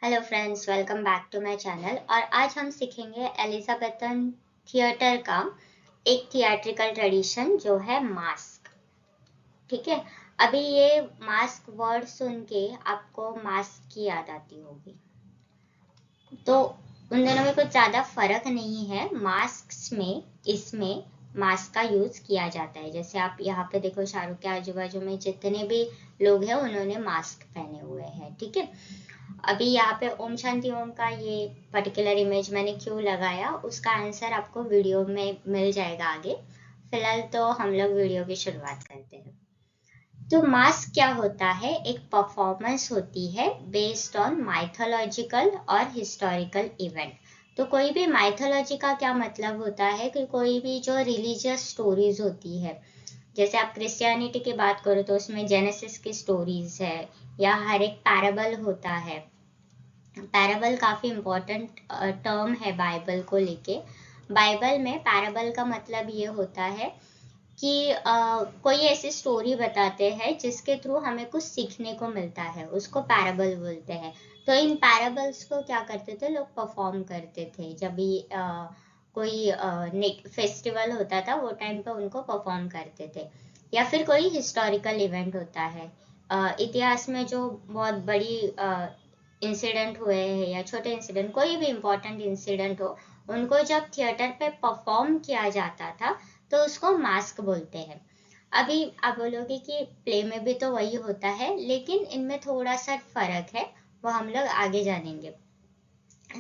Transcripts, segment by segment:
Hello friends, welcome back to my channel. और आज हम सीखेंगे एलिजाबेथन थिएटर का एक थिएट्रिकल ट्रेडिशन जो है मास्क। ठीक है। अभी ये मास्क वर्ड सुन के आपको मास्क की याद आती होगी, तो उन दोनों में कुछ ज्यादा फर्क नहीं है। मास्क में इसमें मास्क का यूज किया जाता है। जैसे आप यहाँ पे देखो, शाहरुख के आजू बाजू में जितने भी लोग हैं उन्होंने मास्क पहने हुए हैं। ठीक है। अभी यहाँ पे ओम शांति ओम का ये पर्टिकुलर इमेज मैंने क्यों लगाया, उसका आंसर आपको वीडियो में मिल जाएगा आगे। फिलहाल तो हम लोग वीडियो की शुरुआत करते हैं। तो मास्क क्या होता है? एक परफॉर्मेंस होती है बेस्ड ऑन माइथोलॉजिकल और हिस्टोरिकल इवेंट। तो कोई भी माइथोलॉजी का क्या मतलब होता है कि कोई भी जो रिलीजियस स्टोरीज होती है, जैसे आप क्रिश्चियनिटी की बात करो तो उसमें जेनेसिस की स्टोरीज है, या हर एक पैराबल होता है। पैराबल काफी इम्पोर्टेंट टर्म है बाइबल को लेके। बाइबल में पैराबल का मतलब ये होता है कि कोई ऐसी स्टोरी बताते हैं जिसके थ्रू हमें कुछ सीखने को मिलता है, उसको पैराबल बोलते हैं। तो इन पैराबल्स को क्या करते थे लोग? परफॉर्म करते थे। जब भी कोई फेस्टिवल होता था वो टाइम पे उनको परफॉर्म करते थे। या फिर कोई हिस्टोरिकल इवेंट होता है, इतिहास में जो बहुत बड़ी इंसिडेंट हुए हैं या छोटे इंसिडेंट, कोई भी इम्पोर्टेंट इंसिडेंट हो, उनको जब थिएटर पे परफॉर्म किया जाता था तो उसको मास्क बोलते हैं। अभी आप बोलोगे कि प्ले में भी तो वही होता है, लेकिन इनमें थोड़ा सा फर्क है, वो हम लोग आगे जानेंगे।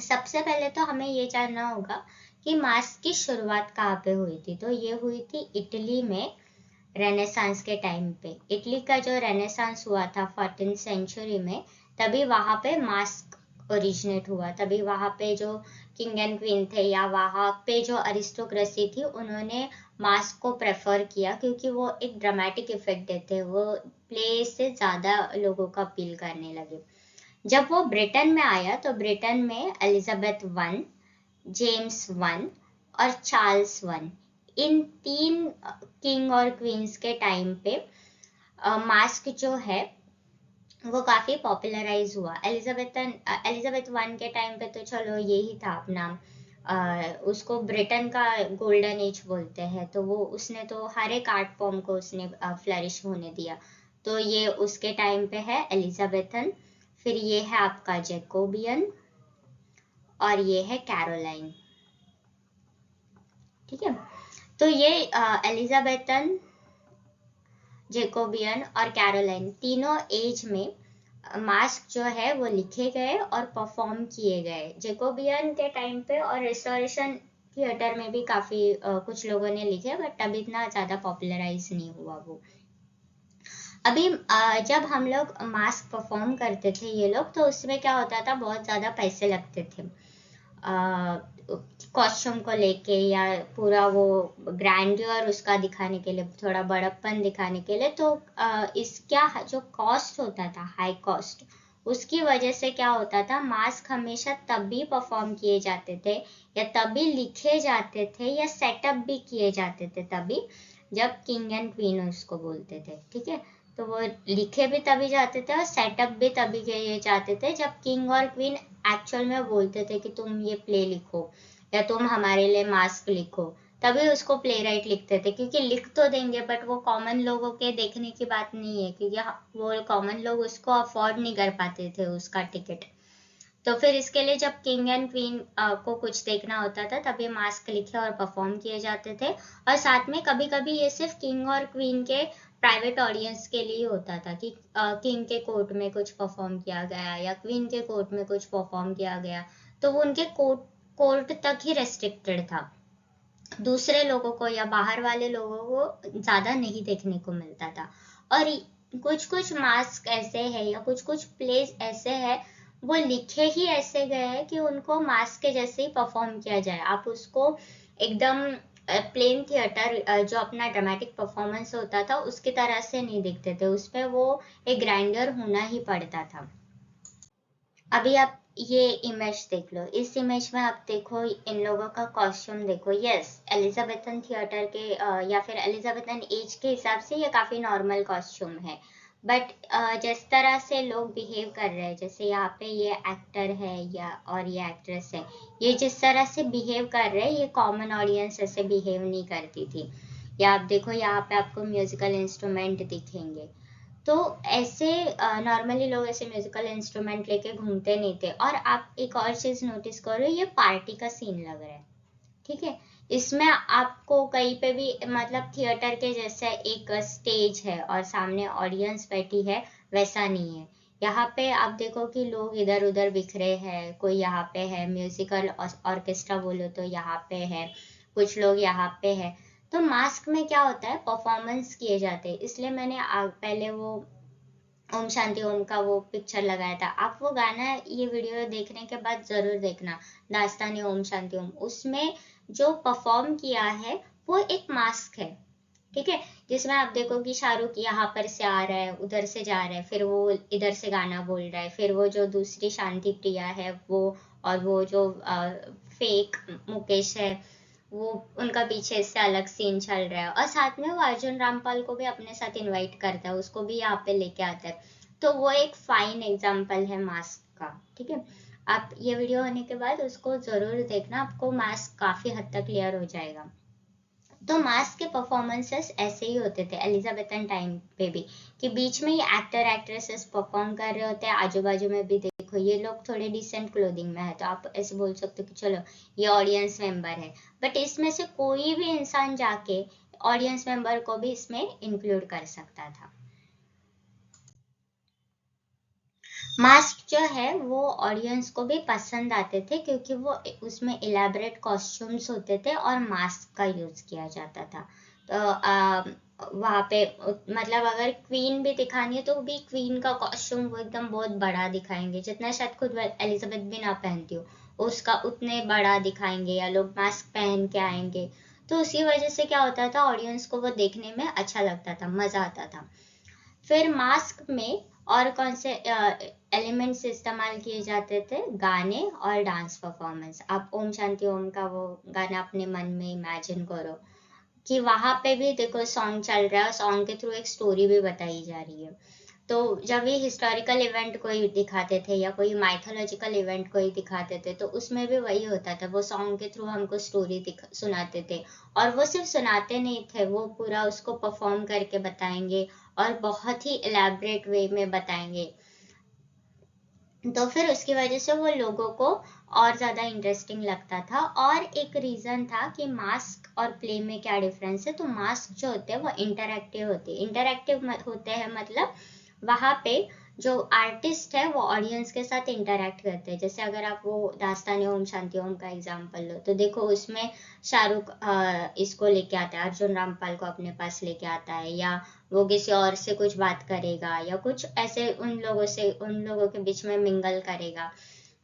सबसे पहले तो हमें ये जानना होगा कि मास्क की शुरुआत कहाँ पे हुई थी। तो ये हुई थी इटली में, रेनेसांस के टाइम पे। इटली का जो रेनेसांस हुआ था 14th सेंचुरी में, तभी वहां पे मास्क ओरिजिनेट हुआ। तभी वहां पे जो किंग एंड क्वीन थे या वहां पे जो अरिस्टोक्रेसी थी, उन्होंने मास्क को प्रेफर किया क्योंकि वो एक ड्रामेटिक इफेक्ट देते, वो प्ले से ज्यादा लोगों का अपील करने लगे। जब वो ब्रिटेन में आया तो ब्रिटेन में एलिजाबेथ वन, जेम्स वन और चार्ल्स वन, इन तीन किंग और क्वींस के टाइम पे मास्क जो है वो काफी पॉपुलराइज हुआ। एलिजाबेथ वन के टाइम पे तो चलो यही था अपना, उसको ब्रिटेन का गोल्डन एज बोलते हैं। तो वो उसने तो हर एक आर्ट फॉर्म को उसने फ्लरिश होने दिया। तो ये उसके टाइम पे है एलिजाबेथन। फिर ये है आपका जैकोबियन और ये है कैरोलाइन। ठीक है। तो ये एलिजाबेथन, जैकोबियन और कैरोलाइन तीनों एज में मास्क जो है वो लिखे गए और परफॉर्म किए गए। जैकोबियन के टाइम पे और रिस्टोरेशन थिएटर में भी काफी कुछ लोगों ने लिखे, बट अभी इतना ज्यादा पॉपुलराइज नहीं हुआ वो। अभी जब हम लोग मास्क परफॉर्म करते थे ये लोग, तो उसमें क्या होता था, बहुत ज्यादा पैसे लगते थे कॉस्ट्यूम को लेके, या पूरा वो ग्रैंडियर उसका दिखाने के लिए, थोड़ा बड़प्पन दिखाने के लिए। तो इसका जो कॉस्ट होता था, हाई कॉस्ट, उसकी वजह से क्या होता था, मास्क हमेशा तभी परफॉर्म किए जाते थे या तभी लिखे जाते थे या सेटअप भी किए जाते थे तभी, जब किंग एंड क्वीन उसको बोलते थे। ठीक है। तो वो लिखे भी तभी जाते थे और सेटअप भी तभी किए जाते थे जब किंग और क्वीन एक्चुअल में बोलते थे कि तुम ये प्ले लिखो या तुम हमारे लिए मास्क लिखो। तभी उसको प्ले राइट लिखते थे, क्योंकि लिख तो देंगे बट वो कॉमन लोगों के देखने की बात नहीं है, क्योंकि वो कॉमन लोग उसको अफोर्ड नहीं कर पाते थे उसका टिकट। तो फिर इसके लिए जब किंग एंड क्वीन को कुछ देखना होता था तभी मास्क लिखे और परफॉर्म किए जाते थे। और साथ में कभी कभी ये सिर्फ किंग और क्वीन के प्राइवेट ऑडियंस के लिए होता था कि किंग के कोर्ट में कुछ परफॉर्म किया गया या क्वीन के कोर्ट में कुछ परफॉर्म किया गया, तो वो उनके कोर्ट तक ही रेस्ट्रिक्टेड था। दूसरे लोगों को या बाहर वाले लोगों को ज्यादा नहीं देखने को मिलता था। और कुछ कुछ मास्क ऐसे हैं या कुछ कुछ प्लेस ऐसे हैं, वो लिखे ही ऐसे गए हैं कि उनको मास्क के जैसे ही परफॉर्म किया जाए। आप उसको एकदम प्लेन थिएटर जो अपना ड्रामेटिक परफॉर्मेंस होता था उसकी तरह से नहीं दिखते थे, उसपे वो एक ग्राइंडर होना ही पड़ता था। अभी आप ये इमेज देख लो, इस इमेज में आप देखो इन लोगों का कॉस्ट्यूम देखो। यस, एलिजाबेथन थिएटर के या फिर एलिजाबेथन एज के हिसाब से ये काफी नॉर्मल कॉस्ट्यूम है। बट जिस तरह से लोग बिहेव कर रहे हैं, जैसे यहाँ पे ये एक्टर है या और ये एक्ट्रेस है, ये जिस तरह से बिहेव कर रहे हैं, ये कॉमन ऑडियंस ऐसे बिहेव नहीं करती थी। या आप देखो यहाँ पे आपको म्यूजिकल इंस्ट्रूमेंट दिखेंगे, तो ऐसे नॉर्मली लोग ऐसे म्यूजिकल इंस्ट्रूमेंट लेके घूमते नहीं थे। और आप एक और चीज नोटिस करो, ये पार्टी का सीन लग रहा है, ठीक है। इसमें आपको कहीं पे भी मतलब थिएटर के जैसा एक स्टेज है और सामने ऑडियंस बैठी है, वैसा नहीं है। यहाँ पे आप देखो कि लोग इधर उधर बिखरे हैं, कोई यहाँ पे है, म्यूजिकल ऑर्केस्ट्रा बोलो तो यहाँ पे है, कुछ लोग यहाँ पे है। तो मास्क में क्या होता है, परफॉर्मेंस किए जाते हैं, इसलिए मैंने पहले वो ओम शांति ओम का वो पिक्चर लगाया था। आप वो गाना, ये वीडियो देखने के बाद जरूर देखना, दास्तान ओम शांति ओम। उसमें जो परफॉर्म किया है वो एक मास्क है, ठीक है, जिसमें आप देखो कि शाहरुख यहाँ पर से आ रहा है, उधर से जा रहा है, फिर वो इधर से गाना बोल रहा है, फिर वो जो दूसरी शांति प्रिया है वो, और वो जो फेक मुकेश है, वो उनका पीछे से अलग सीन चल रहा है। और साथ में वो अर्जुन रामपाल को भी अपने साथ इनवाइट करता है, उसको भी यहाँ पे लेके आता है। तो वो एक फाइन एग्जाम्पल है मास्क का, ठीक है। आप ये वीडियो होने के बाद उसको जरूर देखना, आपको मास्क काफी हद तक क्लियर हो जाएगा। तो मास्क के परफॉर्मेंसेस ऐसे ही होते थे एलिजाबेथन टाइम पे भी, कि बीच में ये एक्टर एक्ट्रेसेस परफॉर्म कर रहे होते हैं, आजू बाजू में भी देखो ये लोग थोड़े डिसेंट क्लोथिंग में है, तो आप ऐसे बोल सकते हो कि चलो ये ऑडियंस मेंबर है। बट इसमें से कोई भी इंसान जाके ऑडियंस मेंबर को भी इसमें इंक्लूड कर सकता था। मास्क जो है वो ऑडियंस को भी पसंद आते थे, क्योंकि वो उसमें इलेबरेट कॉस्ट्यूम्स होते थे और मास्क का यूज किया जाता था। तो वहाँ पे मतलब अगर क्वीन भी दिखानी है तो भी क्वीन का कॉस्ट्यूम वो एकदम बहुत बड़ा दिखाएंगे, जितना शायद खुद एलिजाबेथ भी ना पहनती हो, उसका उतने बड़ा दिखाएंगे, या लोग मास्क पहन के आएंगे। तो उसी वजह से क्या होता था, ऑडियंस को वो देखने में अच्छा लगता था, मजा आता था। फिर मास्क में और कौन से एलिमेंट्स इस्तेमाल किए जाते थे, गाने और डांस परफॉर्मेंस। आप ओम शांति ओम का वो गाना अपने मन में इमेजिन करो कि वहां पे भी देखो सॉन्ग चल रहा है, सॉन्ग के थ्रू एक स्टोरी भी बताई जा रही है। तो जब ये हिस्टोरिकल इवेंट कोई दिखाते थे या कोई माइथोलॉजिकल इवेंट कोई दिखाते थे, तो उसमें भी वही होता था, वो सॉन्ग के थ्रू हमको स्टोरी सुनाते थे। और वो सिर्फ सुनाते नहीं थे, वो पूरा उसको परफॉर्म करके बताएंगे और बहुत ही इलेबरेट वे में बताएंगे। तो फिर उसकी वजह से वो लोगों को और ज्यादा इंटरेस्टिंग लगता था। और एक रीजन था कि मास्क और प्ले में क्या डिफरेंस है। तो मास्क जो होते हैं वो इंटरैक्टिव होते हैं, इंटरैक्टिव होते हैं मतलब वहां पे जो आर्टिस्ट है वो ऑडियंस के साथ इंटरैक्ट करते हैं। जैसे अगर आप वो दास्तान ओम शांति ओम का एग्जांपल लो, तो देखो उसमें शाहरुख इसको लेके आता है, अर्जुन रामपाल को अपने पास लेके आता है, या वो किसी और से कुछ बात करेगा, या कुछ ऐसे उन लोगों के बीच में मिंगल करेगा।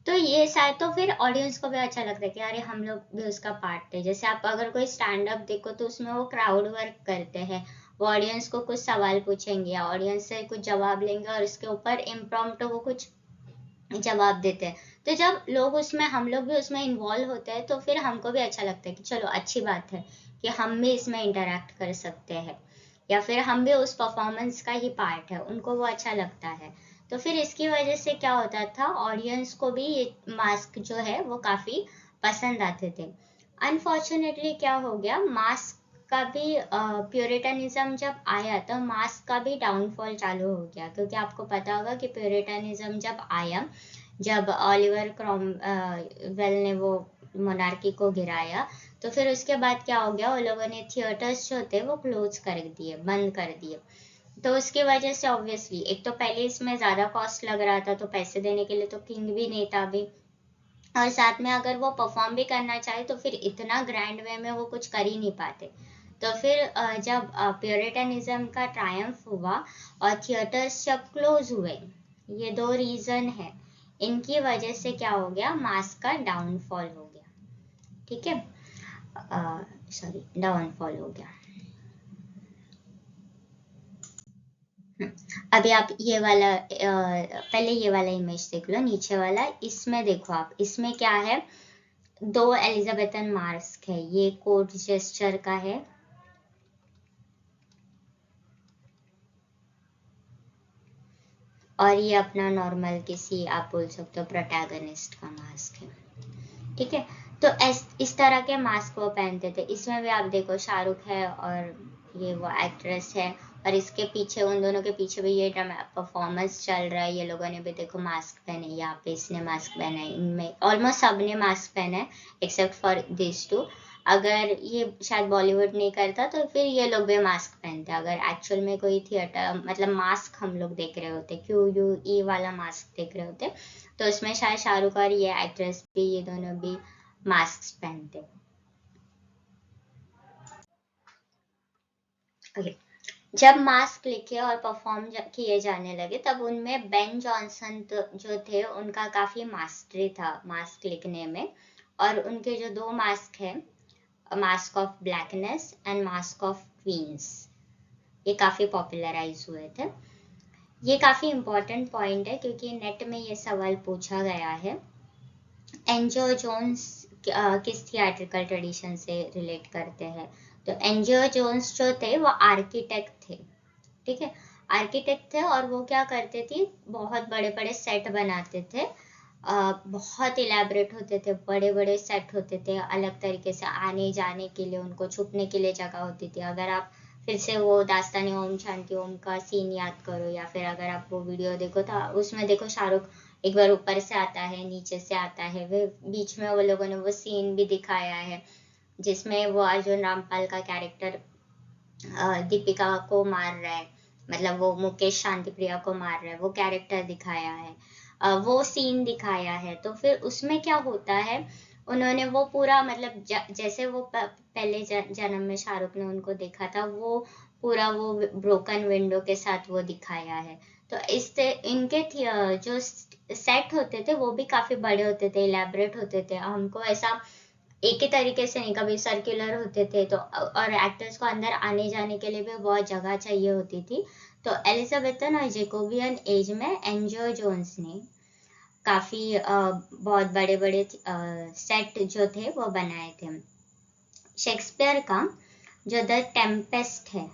तो ये शायद तो फिर ऑडियंस को भी अच्छा लगता है कि अरे हम लोग भी उसका पार्ट है। जैसे आप अगर कोई स्टैंड अप देखो तो उसमें वो क्राउड वर्क करते हैं, वो ऑडियंस को कुछ सवाल पूछेंगे या ऑडियंस से कुछ जवाब लेंगे और उसके ऊपर इम्प्रॉम्प्टू वो कुछ जवाब देते हैं। तो जब लोग उसमें, हम लोग भी उसमें इन्वॉल्व होते हैं, तो फिर हमको भी अच्छा लगता है कि चलो अच्छी बात है कि हम भी इसमें इंटरैक्ट कर सकते हैं, या फिर हम भी उस परफॉर्मेंस का ही पार्ट है, उनको वो अच्छा लगता है। तो फिर इसकी वजह से क्या होता था, ऑडियंस को भी ये मास्क जो है वो काफी पसंद आते थे। अनफॉर्चुनेटली क्या हो गया, मास्क का भी प्योरिटनिज्म जब आया तो मास्क का भी डाउनफॉल चालू हो गया। क्योंकि आपको पता होगा कि प्योरिटनिज्म जब आया, जब ऑलिवर क्रॉमवेल ने वो मोनार्की को गिराया, तो फिर उसके बाद क्या हो गया, वो लोगों ने थिएटर्स जो थे वो क्लोज कर दिए, बंद कर दिए। तो उसकी वजह से ऑब्वियसली एक तो पहले इसमें ज्यादा कॉस्ट लग रहा था, तो पैसे देने के लिए तो किंग भी नहीं था अभी, और साथ में अगर वो परफॉर्म भी करना चाहे तो फिर इतना ग्रैंड वे में वो कुछ कर ही नहीं पाते। तो फिर जब प्योरिटनिज्म का ट्रायम्फ हुआ और थिएटर्स जब क्लोज हुए, ये दो रीजन है, इनकी वजह से क्या हो गया, मास का डाउनफॉल हो गया, ठीक है, सॉरी डाउनफॉल हो गया। अभी आप ये वाला पहले ये वाला इमेज देख लो, नीचे वाला, इसमें देखो आप, इसमें क्या है, दो एलिजाबेथन मास्क है, ये कोर्ट जेस्चर का है, और ये अपना नॉर्मल किसी आप बोल सकते हो प्रोटैगनिस्ट का मास्क है, ठीक है। तो इस तरह के मास्क वो पहनते थे। इसमें भी आप देखो शाहरुख है और ये वो एक्ट्रेस है, और इसके पीछे उन दोनों के पीछे भी ये परफॉर्मेंस चल रहा है। ये लोगों ने भी देखो मास्क पहने, यहाँ पे इसने मास्क पहना है, इनमें ऑलमोस्ट सबने मास्क पहना है एक्सेप्ट फॉर दिस टू। अगर ये शायद बॉलीवुड नहीं करता तो फिर ये लोग भी मास्क पहनते। अगर एक्चुअल में कोई थिएटर मतलब मास्क हम लोग देख रहे होते, QUE वाला मास्क देख रहे होते, तो उसमें शायद शाहरुख और ये एक्ट्रेस भी, ये दोनों भी मास्क पहनते। okay. जब मास्क लिखे और परफॉर्म किए जाने लगे तब उनमें बेन जॉनसन जो थे उनका काफी मास्टरी था मास्क लिखने में। और उनके जो 2 मास्क है, mask of blackness and mask of queens, ये काफी पॉपुलराइज हुए थे। ये काफी इंपॉर्टेंट पॉइंट है क्योंकि नेट में ये सवाल पूछा गया है। एनजियो जोन्स किस थिएट्रिकल ट्रेडिशन से रिलेट करते हैं? तो एनजियो जोन्स जो थे वो आर्किटेक्ट थे, ठीक है, आर्किटेक्ट थे। और वो क्या करते थे, बहुत बड़े बड़े सेट बनाते थे, बहुत इलेबरेट होते थे, बड़े बड़े सेट होते थे, अलग तरीके से आने जाने के लिए, उनको छुपने के लिए जगह होती थी। अगर आप फिर से वो दास्तान ओम शांति ओम का सीन याद करो, या फिर अगर आप वो वीडियो देखो तो उसमें देखो शाहरुख एक बार ऊपर से आता है, नीचे से आता है, वे बीच में वो लोगों ने वो सीन भी दिखाया है जिसमें वो अर्जुन रामपाल का कैरेक्टर दीपिका को मार रहा है, मतलब वो मुकेश शांतिप्रिया को मार रहा है, वो कैरेक्टर दिखाया है, वो सीन दिखाया है। तो फिर उसमें क्या होता है, उन्होंने वो पूरा मतलब जैसे वो पहले जन्म में शाहरुख ने उनको देखा था, वो पूरा वो ब्रोकन विंडो के साथ वो दिखाया है। तो इससे इनके जो सेट होते थे वो भी काफी बड़े होते थे, इलेबरेट होते थे। हमको ऐसा एक ही तरीके से नहीं, कभी सर्कुलर होते थे, तो और एक्टर्स को अंदर आने जाने के लिए भी बहुत जगह चाहिए होती थी। तो एलिजाबेथन और जेकोबियन एज में एनजियो जोन्स ने काफी बहुत बड़े बड़े सेट जो थे वो बनाए थे। शेक्सपियर का जो द टेम्पेस्ट है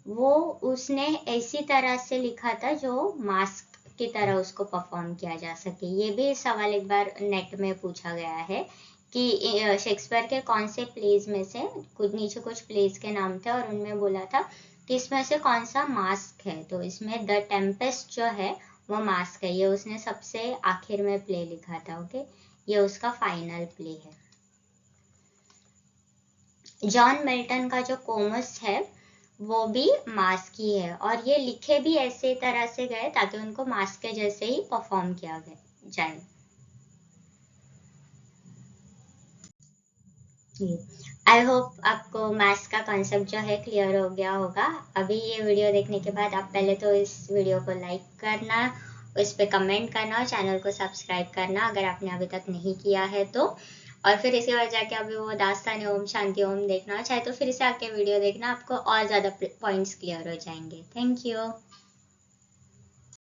वो उसने ऐसी तरह से लिखा था जो मास्क की तरह उसको परफॉर्म किया जा सके। ये भी सवाल एक बार नेट में पूछा गया है कि शेक्सपियर के कौन से प्लेज में से, कुछ नीचे कुछ प्लेज के नाम थे और उनमें बोला था कि इसमें से कौन सा मास्क है। तो इसमें द टेम्पेस्ट जो है वो मास्क है, ये उसने सबसे आखिर में प्ले लिखा था। ओके, ये उसका फाइनल प्ले है। जॉन मिल्टन का जो कोमस है वो भी मास्क ही है, और ये लिखे भी ऐसे तरह से गए ताकि उनको मास्क के जैसे ही परफॉर्म किया जाए। आई होप आपको मास्क का कॉन्सेप्ट जो है क्लियर हो गया होगा। अभी ये वीडियो देखने के बाद आप पहले तो इस वीडियो को लाइक करना, उस पर कमेंट करना और चैनल को सब्सक्राइब करना अगर आपने अभी तक नहीं किया है तो। और फिर इसी वजह जाके अभी वो दास्तान ओम शांति ओम देखना चाहे तो फिर से आके वीडियो देखना, आपको और ज़्यादा पॉइंट्स क्लियर हो जाएंगे। Thank you.